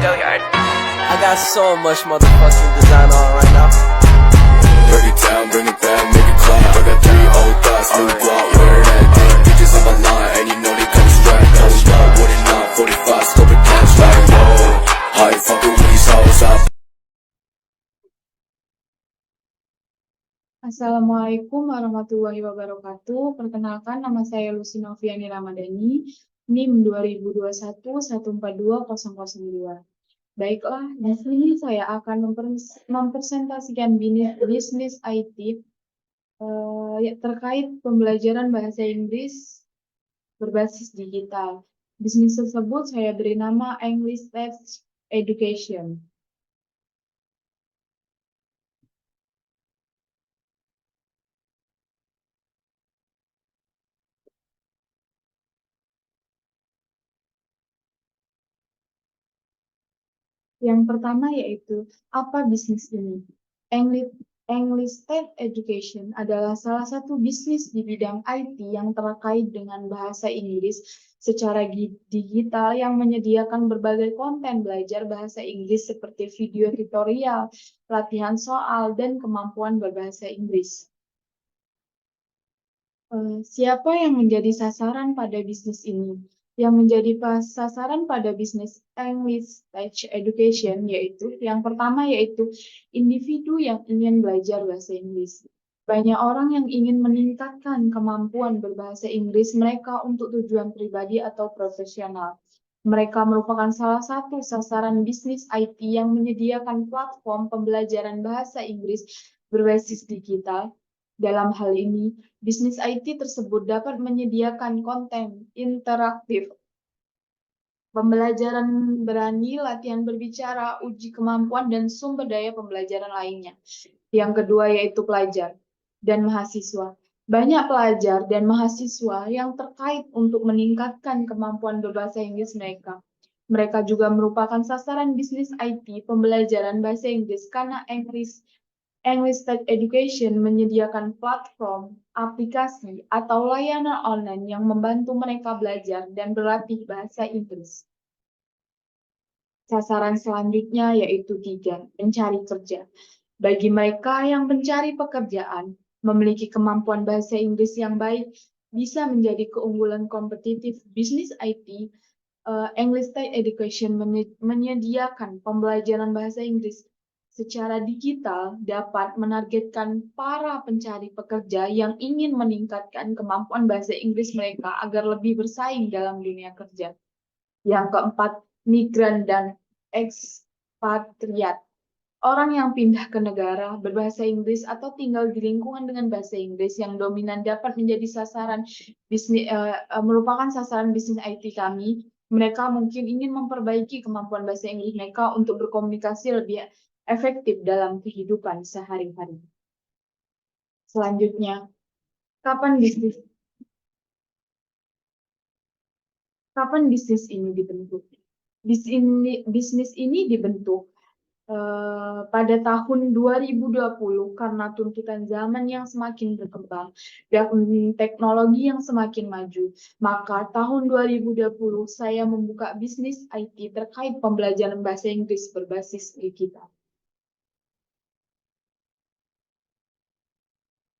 I got so much motherfucking design on right now. Break it down, bring it back, make it clap. I got 3 old thoughts, new guap, wear that thing. Bitches on my line, and you know they come strapped. Hold up, what it not, 45, scope it cash like, whoa. How you fucking with these hoes up? Assalamualaikum warahmatullahi wabarakatuh. Perkenalkan, nama saya Lucy Noviani Ramadhani, NIM 2021142002. Baiklah, di sini saya akan mempresentasikan bisnis IT terkait pembelajaran bahasa Inggris berbasis digital. Bisnis tersebut saya beri nama English Test Education. Yang pertama yaitu, apa bisnis ini? English Tech Education adalah salah satu bisnis di bidang IT yang terkait dengan bahasa Inggris secara digital yang menyediakan berbagai konten belajar bahasa Inggris seperti video tutorial, latihan soal, dan kemampuan berbahasa Inggris. Siapa yang menjadi sasaran pada bisnis ini? Yang menjadi sasaran pada bisnis English Tech Education yaitu, yang pertama yaitu individu yang ingin belajar bahasa Inggris. Banyak orang yang ingin meningkatkan kemampuan berbahasa Inggris mereka untuk tujuan pribadi atau profesional. Mereka merupakan salah satu sasaran bisnis IT yang menyediakan platform pembelajaran bahasa Inggris berbasis digital. Dalam hal ini, bisnis IT tersebut dapat menyediakan konten interaktif, pembelajaran berani, latihan berbicara, uji kemampuan, dan sumber daya pembelajaran lainnya. Yang kedua yaitu pelajar dan mahasiswa. Banyak pelajar dan mahasiswa yang terkait untuk meningkatkan kemampuan berbahasa Inggris mereka. Mereka juga merupakan sasaran bisnis IT pembelajaran bahasa Inggris karena English Tech Education menyediakan platform, aplikasi, atau layanan online yang membantu mereka belajar dan berlatih bahasa Inggris. Sasaran selanjutnya yaitu 3, mencari kerja. Bagi mereka yang mencari pekerjaan, memiliki kemampuan bahasa Inggris yang baik bisa menjadi keunggulan kompetitif bisnis IT. English Tech Education menyediakan pembelajaran bahasa Inggris secara digital dapat menargetkan para pencari pekerja yang ingin meningkatkan kemampuan bahasa Inggris mereka agar lebih bersaing dalam dunia kerja. Yang keempat, migran dan ekspatriat. Orang yang pindah ke negara berbahasa Inggris atau tinggal di lingkungan dengan bahasa Inggris yang dominan dapat menjadi sasaran bisnis, merupakan sasaran bisnis IT kami. Mereka mungkin ingin memperbaiki kemampuan bahasa Inggris mereka untuk berkomunikasi lebih efektif dalam kehidupan sehari-hari. Selanjutnya, kapan bisnis ini dibentuk? Bisnis ini dibentuk pada tahun 2020 karena tuntutan zaman yang semakin berkembang dan teknologi yang semakin maju. Maka tahun 2020 saya membuka bisnis IT terkait pembelajaran bahasa Inggris berbasis digital.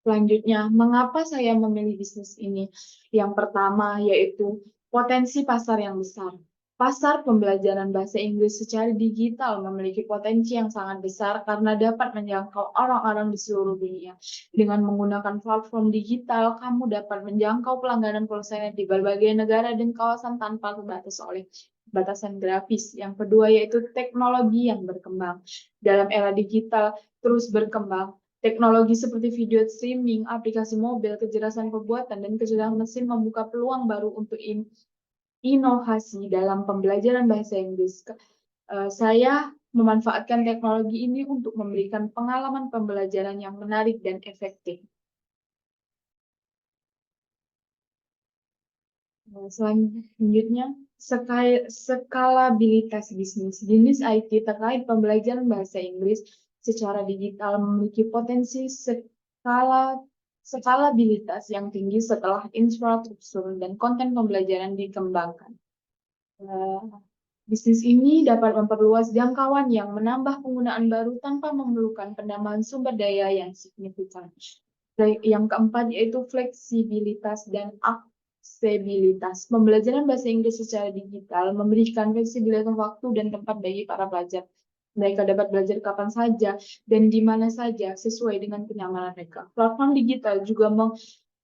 Selanjutnya, mengapa saya memilih bisnis ini? Yang pertama yaitu potensi pasar yang besar. Pasar pembelajaran bahasa Inggris secara digital memiliki potensi yang sangat besar karena dapat menjangkau orang-orang di seluruh dunia. Dengan menggunakan platform digital, kamu dapat menjangkau pelanggaran pulsa di berbagai negara dan kawasan tanpa terbatas oleh batasan grafis. Yang kedua yaitu teknologi yang berkembang. Dalam era digital terus berkembang, teknologi seperti video streaming, aplikasi mobil, kecerdasan pembuatan, dan kecerdasan mesin membuka peluang baru untuk inovasi dalam pembelajaran bahasa Inggris. Saya memanfaatkan teknologi ini untuk memberikan pengalaman pembelajaran yang menarik dan efektif. Selanjutnya, skalabilitas bisnis. Bisnis IT terkait pembelajaran bahasa Inggris secara digital memiliki potensi skalabilitas yang tinggi setelah infrastruktur dan konten pembelajaran dikembangkan. Bisnis ini dapat memperluas jangkauan yang menambah penggunaan baru tanpa memerlukan penambahan sumber daya yang signifikan. Yang keempat yaitu fleksibilitas dan aksesibilitas. Pembelajaran bahasa Inggris secara digital memberikan fleksibilitas waktu dan tempat bagi para pelajar. Mereka dapat belajar kapan saja dan di mana saja sesuai dengan kenyamanan mereka. Platform digital juga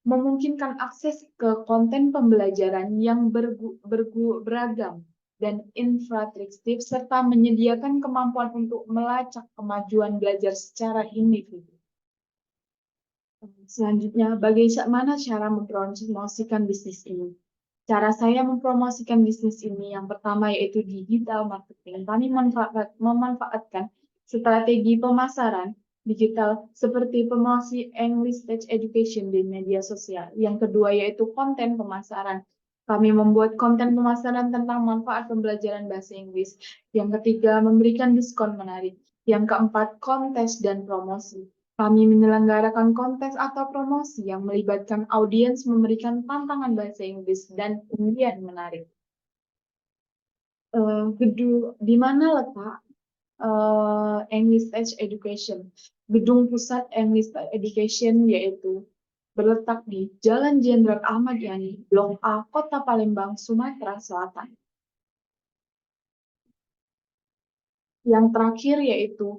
memungkinkan akses ke konten pembelajaran yang beragam dan infrastruktur serta menyediakan kemampuan untuk melacak kemajuan belajar secara individu. Selanjutnya, bagaimana cara mempromosikan bisnis ini? Cara saya mempromosikan bisnis ini yang pertama yaitu digital marketing. Kami memanfaatkan strategi pemasaran digital seperti promosi English Stage Education di media sosial. Yang kedua yaitu konten pemasaran. Kami membuat konten pemasaran tentang manfaat pembelajaran bahasa Inggris. Yang ketiga, memberikan diskon menarik. Yang keempat, kontes dan promosi. Kami menyelenggarakan kontes atau promosi yang melibatkan audiens memberikan tantangan bahasa Inggris dan undian menarik. Di mana letak English Stage Education? Gedung pusat English Stage Education yaitu berletak di Jalan Jenderal Ahmad Yani, Blok A, Kota Palembang, Sumatera Selatan. Yang terakhir yaitu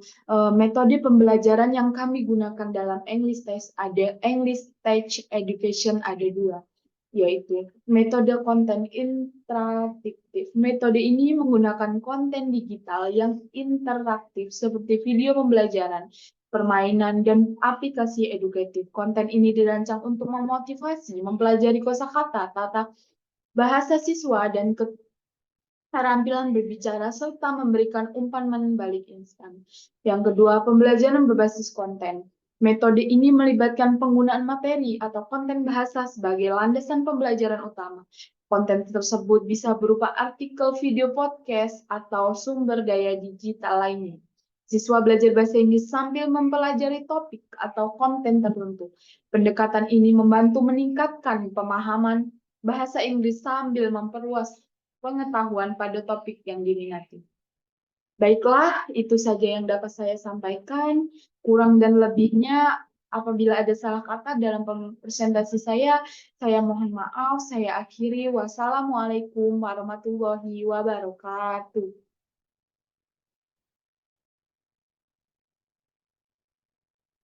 metode pembelajaran yang kami gunakan dalam English Stage Education ada dua, yaitu metode konten interaktif. Metode ini menggunakan konten digital yang interaktif seperti video pembelajaran, permainan, dan aplikasi edukatif. Konten ini dirancang untuk memotivasi, mempelajari kosakata, tata bahasa siswa, dan keterampilan berbicara serta memberikan umpan balik instan. Yang kedua, pembelajaran berbasis konten. Metode ini melibatkan penggunaan materi atau konten bahasa sebagai landasan pembelajaran utama. Konten tersebut bisa berupa artikel, video, podcast, atau sumber daya digital lainnya. Siswa belajar bahasa Inggris sambil mempelajari topik atau konten tertentu. Pendekatan ini membantu meningkatkan pemahaman bahasa Inggris sambil memperluas pengetahuan pada topik yang diminati. Baiklah, itu saja yang dapat saya sampaikan. Kurang dan lebihnya, apabila ada salah kata dalam presentasi saya mohon maaf. Saya akhiri. Wassalamualaikum warahmatullahi wabarakatuh.